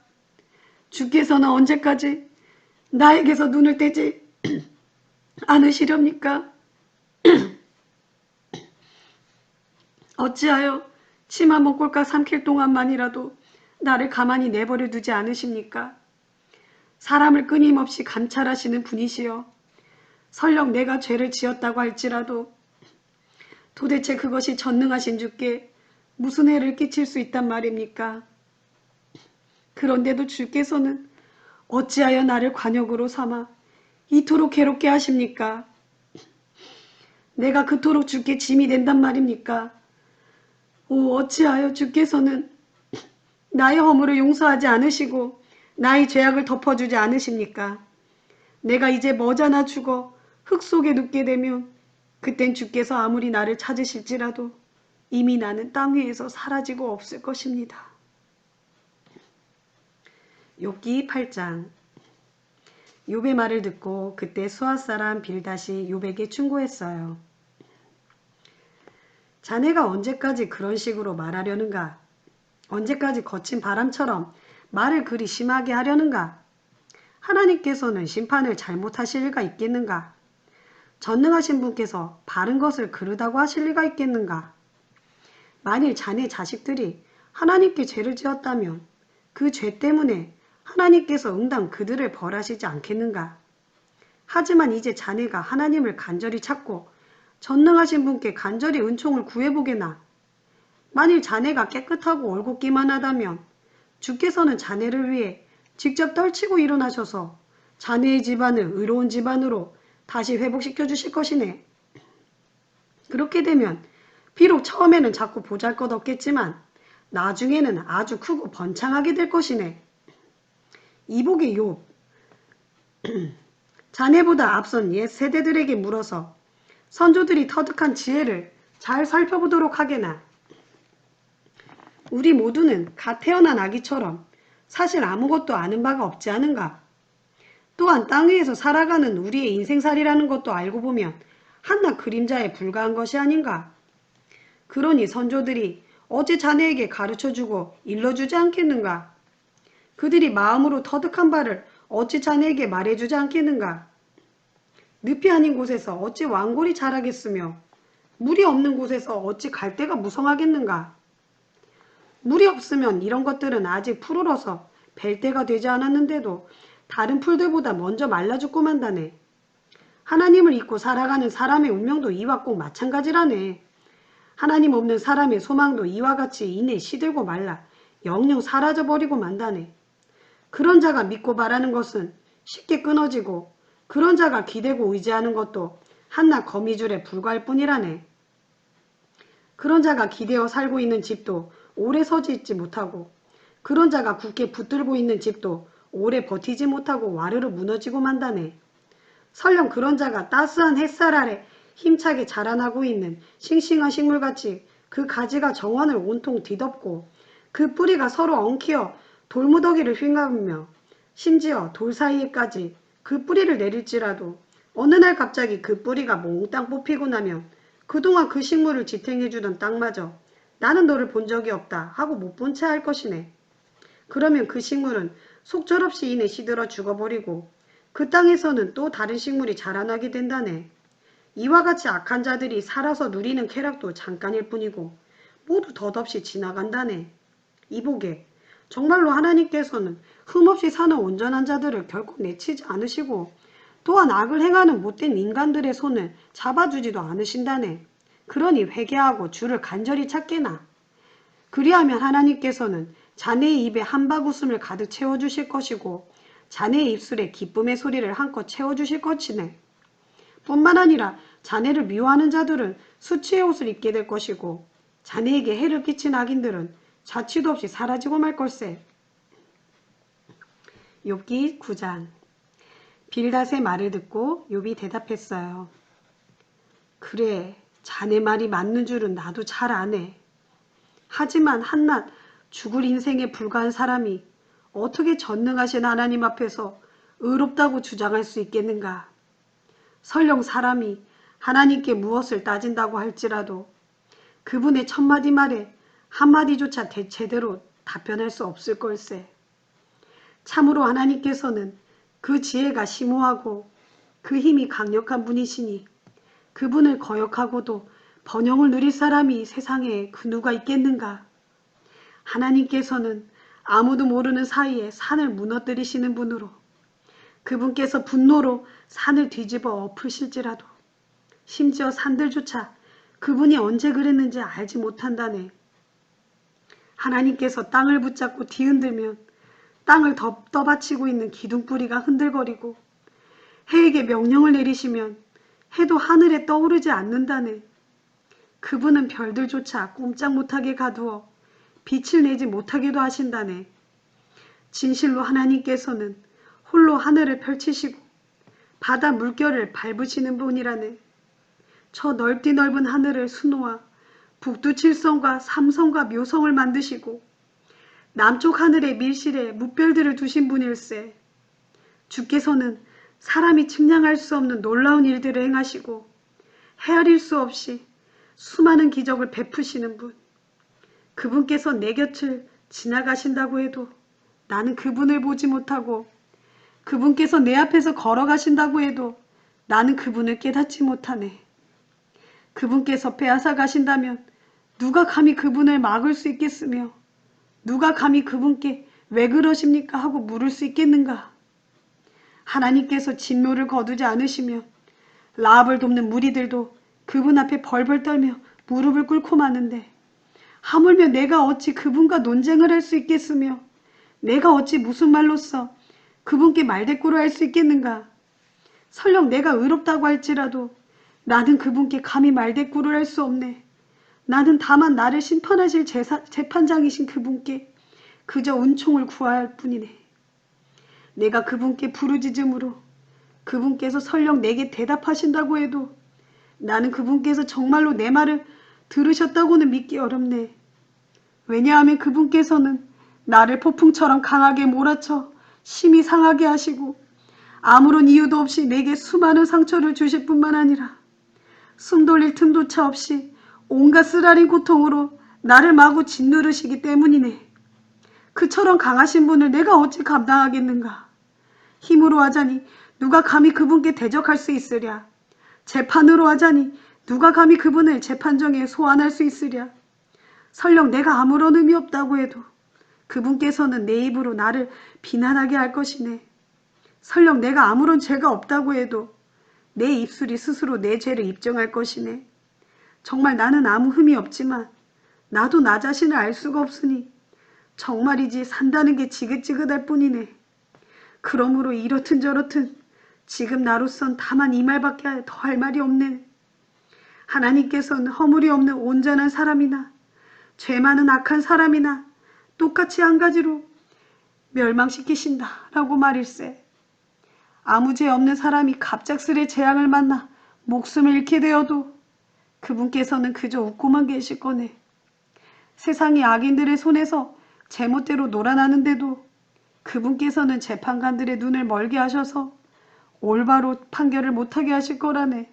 주께서는 언제까지 나에게서 눈을 떼지 않으시렵니까? 어찌하여 침 한 번 꼴깍 삼킬 동안만이라도 나를 가만히 내버려 두지 않으십니까? 사람을 끊임없이 감찰하시는 분이시여 설령 내가 죄를 지었다고 할지라도 도대체 그것이 전능하신 주께 무슨 해를 끼칠 수 있단 말입니까? 그런데도 주께서는 어찌하여 나를 관역으로 삼아 이토록 괴롭게 하십니까? 내가 그토록 주께 짐이 된단 말입니까? 오, 어찌하여 주께서는 나의 허물을 용서하지 않으시고 나의 죄악을 덮어주지 않으십니까? 내가 이제 머지않아 죽어 흙 속에 눕게 되면 그땐 주께서 아무리 나를 찾으실지라도 이미 나는 땅 위에서 사라지고 없을 것입니다. 욥기 8장. 욥의 말을 듣고 그때 수앗 사람 빌닷이 욥에게 충고했어요. 자네가 언제까지 그런 식으로 말하려는가? 언제까지 거친 바람처럼 말을 그리 심하게 하려는가? 하나님께서는 심판을 잘못하실 리가 있겠는가? 전능하신 분께서 바른 것을 그르다고 하실 리가 있겠는가? 만일 자네 자식들이 하나님께 죄를 지었다면 그 죄 때문에 하나님께서 응당 그들을 벌하시지 않겠는가? 하지만 이제 자네가 하나님을 간절히 찾고 전능하신 분께 간절히 은총을 구해보게나. 만일 자네가 깨끗하고 올곧기만 하다면 주께서는 자네를 위해 직접 떨치고 일어나셔서 자네의 집안을 의로운 집안으로 다시 회복시켜 주실 것이네. 그렇게 되면 비록 처음에는 자꾸 보잘것없겠지만 나중에는 아주 크고 번창하게 될 것이네. 이복의 욥. 자네보다 앞선 옛 세대들에게 물어서 선조들이 터득한 지혜를 잘 살펴보도록 하게나. 우리 모두는 갓 태어난 아기처럼 사실 아무것도 아는 바가 없지 않은가? 또한 땅 위에서 살아가는 우리의 인생살이라는 것도 알고 보면 한낱 그림자에 불과한 것이 아닌가? 그러니 선조들이 어찌 자네에게 가르쳐주고 일러주지 않겠는가? 그들이 마음으로 터득한 바를 어찌 자네에게 말해주지 않겠는가? 늪이 아닌 곳에서 어찌 왕골이 자라겠으며 물이 없는 곳에서 어찌 갈대가 무성하겠는가? 물이 없으면 이런 것들은 아직 푸르러서 벨 때가 되지 않았는데도 다른 풀들보다 먼저 말라 죽고 만다네. 하나님을 잊고 살아가는 사람의 운명도 이와 꼭 마찬가지라네. 하나님 없는 사람의 소망도 이와 같이 이내 시들고 말라 영영 사라져버리고 만다네. 그런 자가 믿고 바라는 것은 쉽게 끊어지고 그런 자가 기대고 의지하는 것도 한낱 거미줄에 불과할 뿐이라네. 그런 자가 기대어 살고 있는 집도 오래 서지 있지 못하고 그런 자가 굳게 붙들고 있는 집도 오래 버티지 못하고 와르르 무너지고 만다네. 설령 그런 자가 따스한 햇살 아래 힘차게 자라나고 있는 싱싱한 식물같이 그 가지가 정원을 온통 뒤덮고 그 뿌리가 서로 엉키어 돌무더기를 휘감으며 심지어 돌 사이에까지 그 뿌리를 내릴지라도 어느 날 갑자기 그 뿌리가 몽땅 뽑히고 나면 그동안 그 식물을 지탱해주던 땅마저 나는 너를 본 적이 없다 하고 못 본 채 할 것이네. 그러면 그 식물은 속절없이 이내 시들어 죽어버리고 그 땅에서는 또 다른 식물이 자라나게 된다네. 이와 같이 악한 자들이 살아서 누리는 쾌락도 잠깐일 뿐이고 모두 덧없이 지나간다네. 이보게, 정말로 하나님께서는 흠없이 사는 온전한 자들을 결코 내치지 않으시고 또한 악을 행하는 못된 인간들의 손을 잡아주지도 않으신다네. 그러니 회개하고 주를 간절히 찾게나. 그리하면 하나님께서는 자네의 입에 한박 웃음을 가득 채워주실 것이고 자네의 입술에 기쁨의 소리를 한껏 채워주실 것이네. 뿐만 아니라 자네를 미워하는 자들은 수치의 옷을 입게 될 것이고 자네에게 해를 끼친 악인들은 자취도 없이 사라지고 말 걸세. 욥기 9장. 빌닷의 말을 듣고 욥이 대답했어요. 그래, 자네 말이 맞는 줄은 나도 잘 아네. 하지만 한낱 죽을 인생에 불과한 사람이 어떻게 전능하신 하나님 앞에서 의롭다고 주장할 수 있겠는가? 설령 사람이 하나님께 무엇을 따진다고 할지라도 그분의 첫마디 말에 한마디조차 제대로 답변할 수 없을 걸세. 참으로 하나님께서는 그 지혜가 심오하고 그 힘이 강력한 분이시니 그분을 거역하고도 번영을 누릴 사람이 세상에 그 누가 있겠는가? 하나님께서는 아무도 모르는 사이에 산을 무너뜨리시는 분으로 그분께서 분노로 산을 뒤집어 엎으실지라도 심지어 산들조차 그분이 언제 그랬는지 알지 못한다네. 하나님께서 땅을 붙잡고 뒤흔들면 땅을 떠받치고 있는 기둥뿌리가 흔들거리고 해에게 명령을 내리시면 해도 하늘에 떠오르지 않는다네. 그분은 별들조차 꼼짝 못하게 가두어 빛을 내지 못하게도 하신다네. 진실로 하나님께서는 홀로 하늘을 펼치시고 바다 물결을 밟으시는 분이라네. 저 넓디 넓은 하늘을 수놓아 북두칠성과 삼성과 묘성을 만드시고 남쪽 하늘의 밀실에 무별들을 두신 분일세. 주께서는 사람이 측량할 수 없는 놀라운 일들을 행하시고 헤아릴 수 없이 수많은 기적을 베푸시는 분. 그분께서 내 곁을 지나가신다고 해도 나는 그분을 보지 못하고 그분께서 내 앞에서 걸어가신다고 해도 나는 그분을 깨닫지 못하네. 그분께서 빼앗아 가신다면 누가 감히 그분을 막을 수 있겠으며 누가 감히 그분께 왜 그러십니까 하고 물을 수 있겠는가. 하나님께서 진노를 거두지 않으시며 라합을 돕는 무리들도 그분 앞에 벌벌 떨며 무릎을 꿇고 마는데 하물며 내가 어찌 그분과 논쟁을 할 수 있겠으며 내가 어찌 무슨 말로써 그분께 말대꾸를 할 수 있겠는가. 설령 내가 의롭다고 할지라도 나는 그분께 감히 말대꾸를 할 수 없네. 나는 다만 나를 심판하실 재판장이신 그분께 그저 은총을 구할 뿐이네. 내가 그분께 부르짖음으로 그분께서 설령 내게 대답하신다고 해도 나는 그분께서 정말로 내 말을 들으셨다고는 믿기 어렵네. 왜냐하면 그분께서는 나를 폭풍처럼 강하게 몰아쳐 심히 상하게 하시고 아무런 이유도 없이 내게 수많은 상처를 주실 뿐만 아니라 숨 돌릴 틈조차 없이 온갖 쓰라린 고통으로 나를 마구 짓누르시기 때문이네. 그처럼 강하신 분을 내가 어찌 감당하겠는가. 힘으로 하자니 누가 감히 그분께 대적할 수 있으랴. 재판으로 하자니 누가 감히 그분을 재판정에 소환할 수 있으랴. 설령 내가 아무런 의미 없다고 해도 그분께서는 내 입으로 나를 비난하게 할 것이네. 설령 내가 아무런 죄가 없다고 해도 내 입술이 스스로 내 죄를 입증할 것이네. 정말 나는 아무 흠이 없지만 나도 나 자신을 알 수가 없으니 정말이지 산다는 게 지긋지긋할 뿐이네. 그러므로 이렇든 저렇든 지금 나로선 다만 이 말밖에 더 할 말이 없네. 하나님께서는 허물이 없는 온전한 사람이나 죄 많은 악한 사람이나 똑같이 한 가지로 멸망시키신다 라고 말일세. 아무 죄 없는 사람이 갑작스레 재앙을 만나 목숨을 잃게 되어도 그분께서는 그저 웃고만 계실 거네. 세상이 악인들의 손에서 제멋대로 놀아나는데도 그분께서는 재판관들의 눈을 멀게 하셔서 올바로 판결을 못하게 하실 거라네.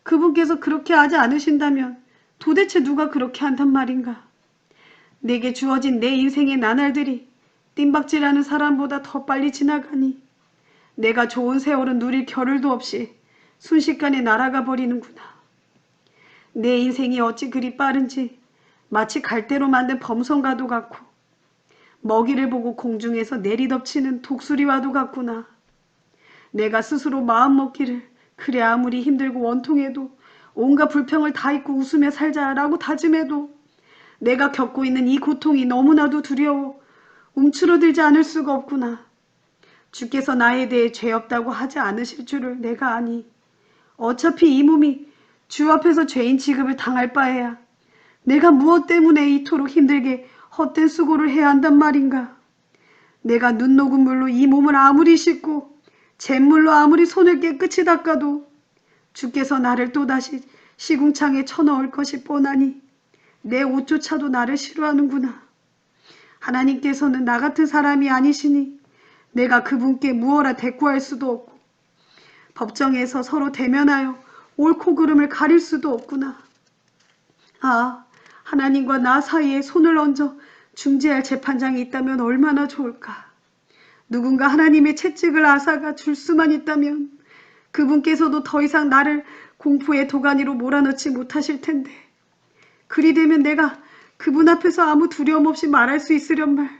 그분께서 그렇게 하지 않으신다면 도대체 누가 그렇게 한단 말인가. 내게 주어진 내 인생의 나날들이 뜀박질하는 사람보다 더 빨리 지나가니 내가 좋은 세월은 누릴 겨를도 없이 순식간에 날아가 버리는구나. 내 인생이 어찌 그리 빠른지 마치 갈대로 만든 범선과도 같고 먹이를 보고 공중에서 내리덮치는 독수리와도 같구나. 내가 스스로 마음먹기를 그래 아무리 힘들고 원통해도 온갖 불평을 다 잊고 웃으며 살자라고 다짐해도 내가 겪고 있는 이 고통이 너무나도 두려워 움츠러들지 않을 수가 없구나. 주께서 나에 대해 죄 없다고 하지 않으실 줄을 내가 아니. 어차피 이 몸이 주 앞에서 죄인 취급을 당할 바에야 내가 무엇 때문에 이토록 힘들게 헛된 수고를 해야 한단 말인가. 내가 눈 녹은 물로 이 몸을 아무리 씻고 잿물로 아무리 손을 깨끗이 닦아도 주께서 나를 또다시 시궁창에 쳐넣을 것이 뻔하니 내 옷조차도 나를 싫어하는구나. 하나님께서는 나 같은 사람이 아니시니 내가 그분께 무어라 대꾸할 수도 없고 법정에서 서로 대면하여 옳고 그름을 가릴 수도 없구나. 아, 하나님과 나 사이에 손을 얹어 중재할 재판장이 있다면 얼마나 좋을까. 누군가 하나님의 채찍을 앗아가 줄 수만 있다면 그분께서도 더 이상 나를 공포의 도가니로 몰아넣지 못하실 텐데 그리 되면 내가 그분 앞에서 아무 두려움 없이 말할 수 있으련 말.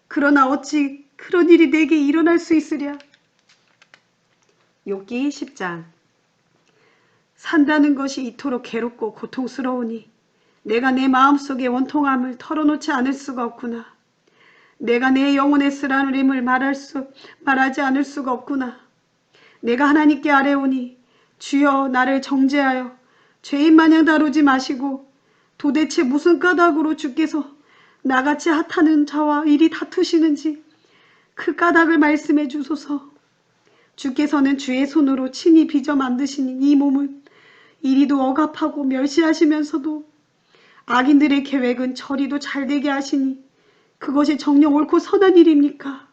그러나 어찌 그런 일이 내게 일어날 수 있으랴. 욥기 10장. 산다는 것이 이토록 괴롭고 고통스러우니 내가 내 마음속의 원통함을 털어놓지 않을 수가 없구나. 내가 내 영혼의 쓰라림을 말하지 않을 수가 없구나. 내가 하나님께 아뢰오니 주여 나를 정죄하여 죄인 마냥 다루지 마시고 도대체 무슨 까닭으로 주께서 나같이 핫하는 자와 이리 다투시는지 그 까닭을 말씀해 주소서. 주께서는 주의 손으로 친히 빚어 만드신 이 몸은 이리도 억압하고 멸시하시면서도 악인들의 계획은 저리도 잘되게 하시니 그것이 정녕 옳고 선한 일입니까?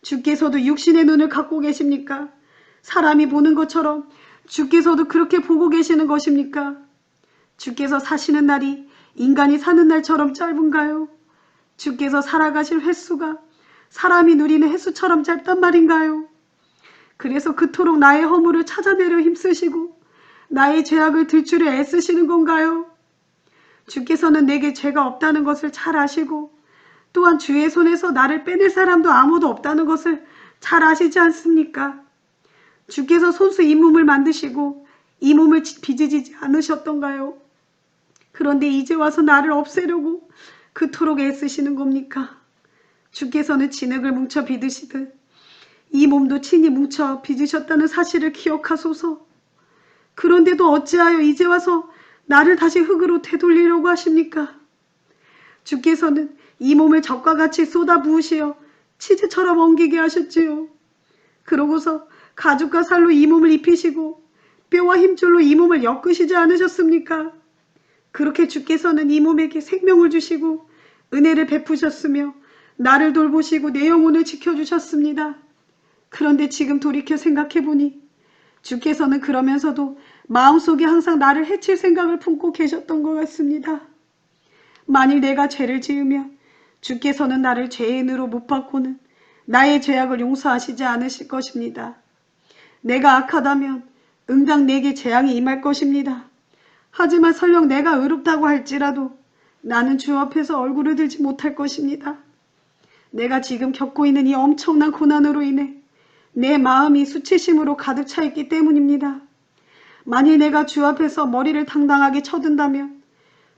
주께서도 육신의 눈을 갖고 계십니까? 사람이 보는 것처럼 주께서도 그렇게 보고 계시는 것입니까? 주께서 사시는 날이 인간이 사는 날처럼 짧은가요? 주께서 살아가실 횟수가 사람이 누리는 횟수처럼 짧단 말인가요? 그래서 그토록 나의 허물을 찾아내려 힘쓰시고 나의 죄악을 들추려 애쓰시는 건가요? 주께서는 내게 죄가 없다는 것을 잘 아시고 또한 주의 손에서 나를 빼낼 사람도 아무도 없다는 것을 잘 아시지 않습니까? 주께서 손수 이 몸을 만드시고 이 몸을 빚으시지 않으셨던가요? 그런데 이제 와서 나를 없애려고 그토록 애쓰시는 겁니까? 주께서는 진흙을 뭉쳐 빚으시듯 이 몸도 친히 뭉쳐 빚으셨다는 사실을 기억하소서. 그런데도 어찌하여 이제 와서 나를 다시 흙으로 되돌리려고 하십니까? 주께서는 이 몸을 적과 같이 쏟아 부으시어 치즈처럼 엉기게 하셨지요. 그러고서 가죽과 살로 이 몸을 입히시고 뼈와 힘줄로 이 몸을 엮으시지 않으셨습니까? 그렇게 주께서는 이 몸에게 생명을 주시고 은혜를 베푸셨으며 나를 돌보시고 내 영혼을 지켜주셨습니다. 그런데 지금 돌이켜 생각해보니 주께서는 그러면서도 마음속에 항상 나를 해칠 생각을 품고 계셨던 것 같습니다. 만일 내가 죄를 지으면 주께서는 나를 죄인으로 못 받고는 나의 죄악을 용서하시지 않으실 것입니다. 내가 악하다면 응당 내게 재앙이 임할 것입니다. 하지만 설령 내가 의롭다고 할지라도 나는 주 앞에서 얼굴을 들지 못할 것입니다. 내가 지금 겪고 있는 이 엄청난 고난으로 인해 내 마음이 수치심으로 가득 차 있기 때문입니다. 만일 내가 주 앞에서 머리를 당당하게 쳐든다면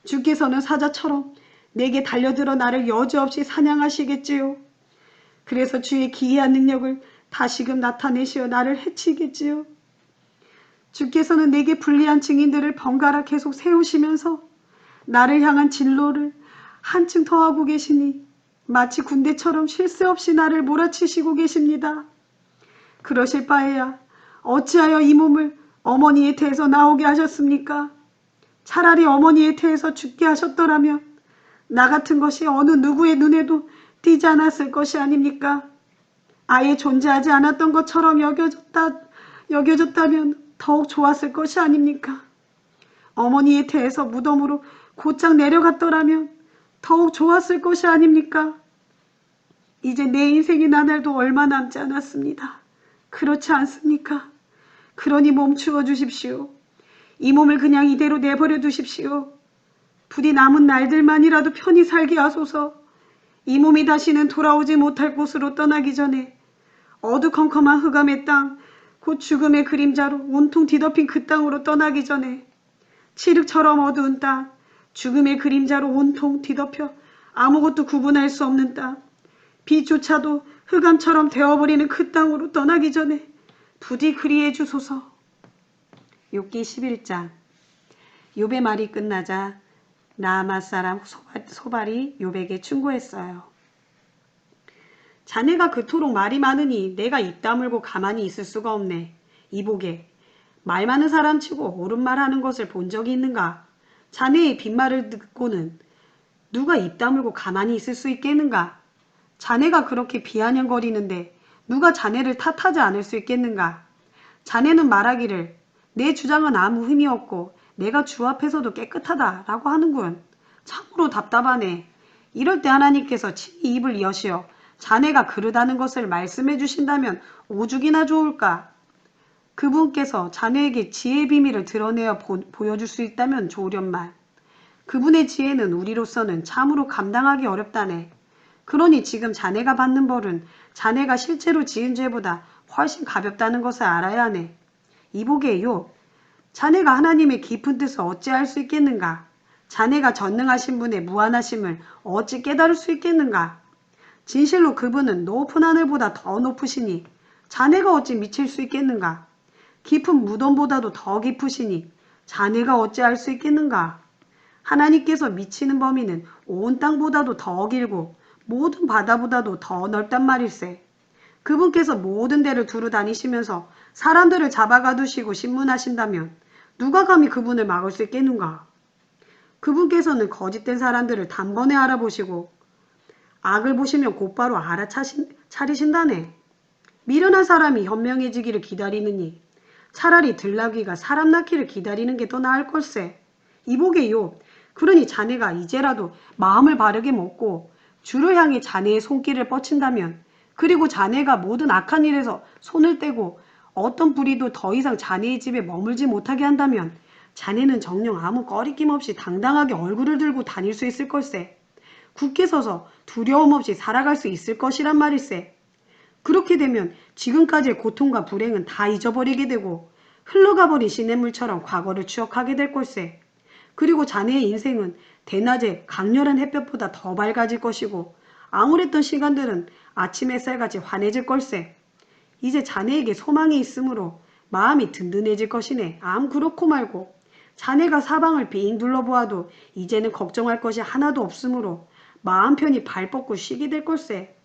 주께서는 사자처럼 내게 달려들어 나를 여지없이 사냥하시겠지요. 그래서 주의 기이한 능력을 다시금 나타내시어 나를 해치겠지요. 주께서는 내게 불리한 증인들을 번갈아 계속 세우시면서 나를 향한 진로를 한층 더하고 계시니 마치 군대처럼 쉴 새 없이 나를 몰아치시고 계십니다. 그러실 바에야 어찌하여 이 몸을 어머니의 태에서 나오게 하셨습니까? 차라리 어머니의 태에서 죽게 하셨더라면 나 같은 것이 어느 누구의 눈에도 띄지 않았을 것이 아닙니까? 아예 존재하지 않았던 것처럼 여겨졌다면 더욱 좋았을 것이 아닙니까? 어머니의 태에서 무덤으로 곧장 내려갔더라면 더욱 좋았을 것이 아닙니까? 이제 내 인생이 나날도 얼마 남지 않았습니다. 그렇지 않습니까? 그러니 멈추어 주십시오. 이 몸을 그냥 이대로 내버려 두십시오. 부디 남은 날들만이라도 편히 살게 하소서. 이 몸이 다시는 돌아오지 못할 곳으로 떠나기 전에 어두컴컴한 흑암의 땅, 곧 죽음의 그림자로 온통 뒤덮인 그 땅으로 떠나기 전에 칠흑처럼 어두운 땅, 죽음의 그림자로 온통 뒤덮여 아무것도 구분할 수 없는 땅, 빛조차도 흑암처럼 되어버리는 그 땅으로 떠나기 전에 부디 그리해 주소서. 욥기 11장. 욥의 말이 끝나자 나아맛 사람 소발이 욥에게 충고했어요. 자네가 그토록 말이 많으니 내가 입 다물고 가만히 있을 수가 없네. 이보게, 말 많은 사람치고 옳은 말하는 것을 본 적이 있는가? 자네의 빈말을 듣고는 누가 입 다물고 가만히 있을 수 있겠는가? 자네가 그렇게 비아냥거리는데 누가 자네를 탓하지 않을 수 있겠는가? 자네는 말하기를 내 주장은 아무 흠이 없고 내가 주 앞에서도 깨끗하다라고 하는군. 참으로 답답하네. 이럴 때 하나님께서 친히 입을 여시어 자네가 그러다는 것을 말씀해 주신다면 오죽이나 좋을까? 그분께서 자네에게 지혜의 비밀을 드러내어 보여줄 수 있다면 좋으련만. 그분의 지혜는 우리로서는 참으로 감당하기 어렵다네. 그러니 지금 자네가 받는 벌은 자네가 실제로 지은 죄보다 훨씬 가볍다는 것을 알아야 하네. 이보게요. 자네가 하나님의 깊은 뜻을 어찌 알 수 있겠는가? 자네가 전능하신 분의 무한하심을 어찌 깨달을 수 있겠는가? 진실로 그분은 높은 하늘보다 더 높으시니 자네가 어찌 미칠 수 있겠는가? 깊은 무덤보다도 더 깊으시니 자네가 어찌 알 수 있겠는가? 하나님께서 미치는 범위는 온 땅보다도 더 길고 모든 바다보다도 더 넓단 말일세. 그분께서 모든 데를 두루 다니시면서 사람들을 잡아가두시고 신문하신다면 누가 감히 그분을 막을 수 있겠는가? 그분께서는 거짓된 사람들을 단번에 알아보시고 악을 보시면 곧바로 알아차리신다네. 미련한 사람이 현명해지기를 기다리느니 차라리 들나귀가 사람 낳기를 기다리는 게 더 나을 걸세. 이보게요. 그러니 자네가 이제라도 마음을 바르게 먹고 주를 향해 자네의 손길을 뻗친다면, 그리고 자네가 모든 악한 일에서 손을 떼고 어떤 불의도 더 이상 자네의 집에 머물지 못하게 한다면 자네는 정녕 아무 꺼리낌 없이 당당하게 얼굴을 들고 다닐 수 있을 걸세. 굳게 서서 두려움 없이 살아갈 수 있을 것이란 말일세. 그렇게 되면 지금까지의 고통과 불행은 다 잊어버리게 되고 흘러가버린 시냇물처럼 과거를 추억하게 될 걸세. 그리고 자네의 인생은 대낮에 강렬한 햇볕보다 더 밝아질 것이고 암울했던 시간들은 아침 햇살같이 환해질 걸세. 이제 자네에게 소망이 있으므로 마음이 든든해질 것이네. 암 그렇고 말고 자네가 사방을 빙 둘러보아도 이제는 걱정할 것이 하나도 없으므로 마음 편히 발 뻗고 쉬게 될 걸세.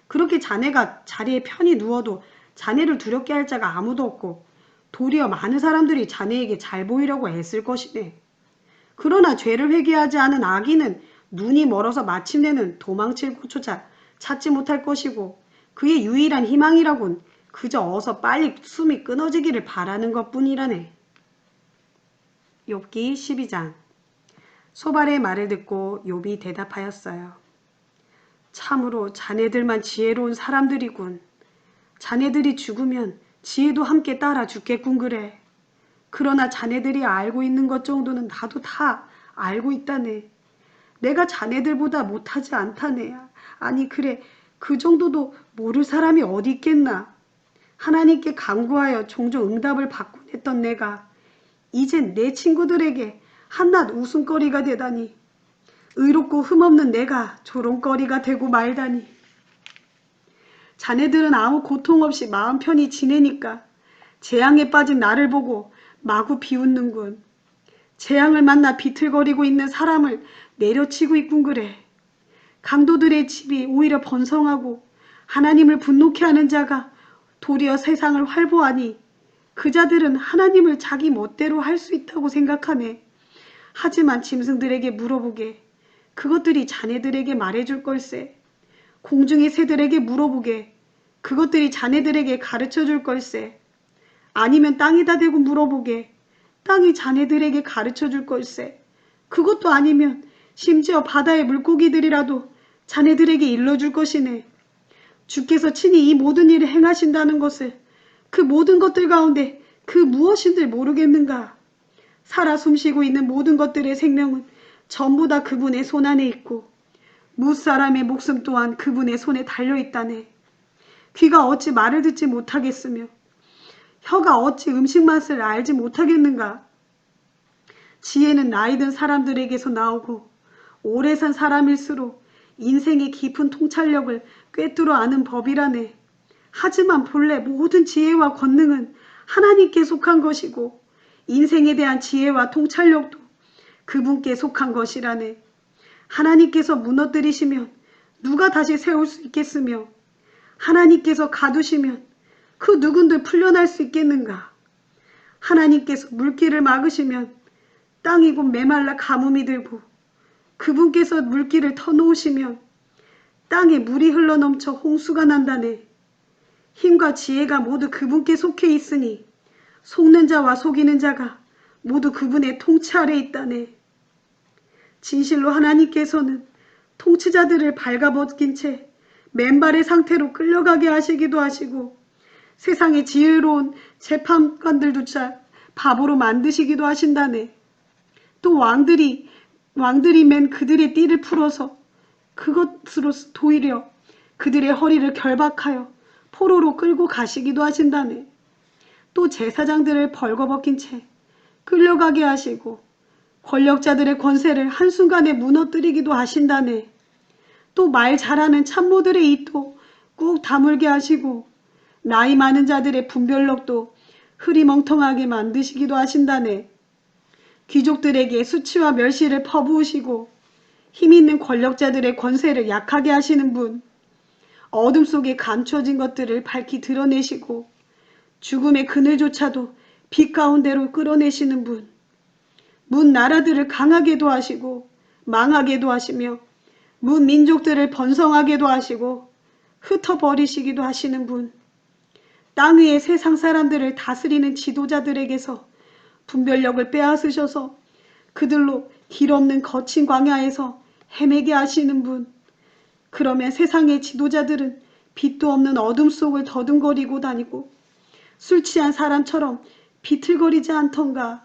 그렇게 자네가 자리에 편히 누워도 자네를 두렵게 할 자가 아무도 없고 도리어 많은 사람들이 자네에게 잘 보이려고 애쓸 것이네. 그러나 죄를 회개하지 않은 악인은 눈이 멀어서 마침내는 도망칠 곳조차 찾지 못할 것이고 그의 유일한 희망이라곤 그저 어서 빨리 숨이 끊어지기를 바라는 것뿐이라네. 욥기 12장. 소발의 말을 듣고 욥이 대답하였어요. 참으로 자네들만 지혜로운 사람들이군. 자네들이 죽으면 지혜도 함께 따라 죽겠군 그래. 그러나 자네들이 알고 있는 것 정도는 나도 다 알고 있다네. 내가 자네들보다 못하지 않다네. 아니 그래 그 정도도 모를 사람이 어디 있겠나. 하나님께 간구하여 종종 응답을 받곤 했던 내가 이젠 내 친구들에게 한낱 웃음거리가 되다니. 의롭고 흠없는 내가 조롱거리가 되고 말다니. 자네들은 아무 고통 없이 마음 편히 지내니까 재앙에 빠진 나를 보고 마구 비웃는군. 재앙을 만나 비틀거리고 있는 사람을 내려치고 있군 그래. 강도들의 집이 오히려 번성하고 하나님을 분노케 하는 자가 도리어 세상을 활보하니 그 자들은 하나님을 자기 멋대로 할 수 있다고 생각하네. 하지만 짐승들에게 물어보게. 그것들이 자네들에게 말해줄 걸세. 공중의 새들에게 물어보게. 그것들이 자네들에게 가르쳐줄 걸세. 아니면 땅에다 대고 물어보게. 땅이 자네들에게 가르쳐줄 걸세. 그것도 아니면 심지어 바다의 물고기들이라도 자네들에게 일러줄 것이네. 주께서 친히 이 모든 일을 행하신다는 것을 그 모든 것들 가운데 그 무엇인들 모르겠는가. 살아 숨쉬고 있는 모든 것들의 생명은 전부 다 그분의 손 안에 있고 무사람의 목숨 또한 그분의 손에 달려있다네. 귀가 어찌 말을 듣지 못하겠으며 혀가 어찌 음식 맛을 알지 못하겠는가. 지혜는 나이 든 사람들에게서 나오고 오래 산 사람일수록 인생의 깊은 통찰력을 꿰뚫어 아는 법이라네. 하지만 본래 모든 지혜와 권능은 하나님께 속한 것이고 인생에 대한 지혜와 통찰력도 그분께 속한 것이라네. 하나님께서 무너뜨리시면 누가 다시 세울 수 있겠으며 하나님께서 가두시면 그 누군들 풀려날 수 있겠는가. 하나님께서 물길을 막으시면 땅이 곧 메말라 가뭄이 들고 그분께서 물길을 터놓으시면 땅에 물이 흘러넘쳐 홍수가 난다네. 힘과 지혜가 모두 그분께 속해 있으니 속는 자와 속이는 자가 모두 그분의 통치 아래 있다네. 진실로 하나님께서는 통치자들을 발가벗긴 채 맨발의 상태로 끌려가게 하시기도 하시고 세상의 지혜로운 재판관들조차 바보로 만드시기도 하신다네. 또 왕들이 맨 그들의 띠를 풀어서 그것으로 도리려 그들의 허리를 결박하여 포로로 끌고 가시기도 하신다네. 또 제사장들을 벌거벗긴 채 끌려가게 하시고 권력자들의 권세를 한순간에 무너뜨리기도 하신다네. 또 말 잘하는 참모들의 입도 꾹 다물게 하시고 나이 많은 자들의 분별력도 흐리멍텅하게 만드시기도 하신다네. 귀족들에게 수치와 멸시를 퍼부으시고 힘있는 권력자들의 권세를 약하게 하시는 분, 어둠 속에 감춰진 것들을 밝히 드러내시고 죽음의 그늘조차도 빛 가운데로 끌어내시는 분, 문 나라들을 강하게도 하시고 망하게도 하시며 문 민족들을 번성하게도 하시고 흩어버리시기도 하시는 분, 땅 위의 세상 사람들을 다스리는 지도자들에게서 분별력을 빼앗으셔서 그들로 길 없는 거친 광야에서 헤매게 하시는 분, 그러면 세상의 지도자들은 빛도 없는 어둠 속을 더듬거리고 다니고 술 취한 사람처럼 비틀거리지 않던가.